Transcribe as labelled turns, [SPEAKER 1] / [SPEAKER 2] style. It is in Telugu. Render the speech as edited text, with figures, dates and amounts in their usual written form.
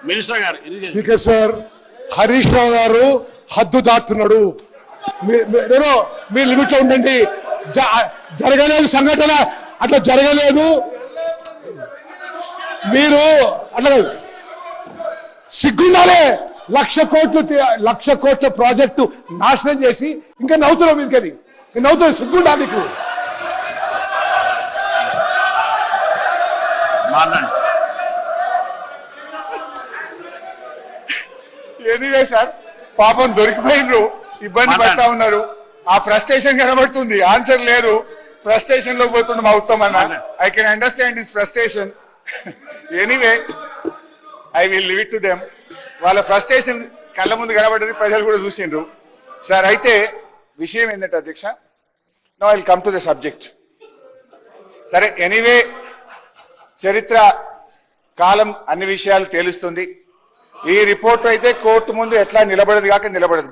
[SPEAKER 1] మినిస్టర్ గారు
[SPEAKER 2] స్పీకర్ సార్, హరీష్ రావు గారు హద్దు దాటుతున్నాడు. మీ లిమిట్ లో ఉండండి. జరగలేదు సంఘటన, అట్లా జరగలేదు. మీరు అట్లా సిగ్గుండాలే. 1,00,00,000 కోట్ల ప్రాజెక్టు నాశనం చేసి ఇంకా నవ్వుతున్నావు మీదకని. నవ్వుతున్నావు, సిగ్గుండా మీకు?
[SPEAKER 3] ఎనీవే సార్, పాపం దొరికిపోయినరు, ఇబ్బంది పడతా ఉన్నారు. ఆ ఫ్రస్ట్రేషన్ కనబడుతుంది, ఆన్సర్ లేదు. ఫ్రస్ట్రేషన్ లో పోతుండే మా ఉత్తమ్ అన్న. I can understand this frustration. Anyway, I will live it to them. వాళ్ళ ఫ్రస్ట్రేషన్ కళ్ళ ముందు కనబడ్డది, ప్రజలు కూడా చూసిండ్రు సార్. అయితే విషయం ఏంటంటే అధ్యక్ష, now I will come to the subject. సరే, ఎనీవే చరిత్ర కాలం అన్ని విషయాలు తేలుస్తుంది. ఈ రిపోర్ట్ అయితే కోర్టు ముందు ఎట్లా నిలబడదు కాక నిలబడదు.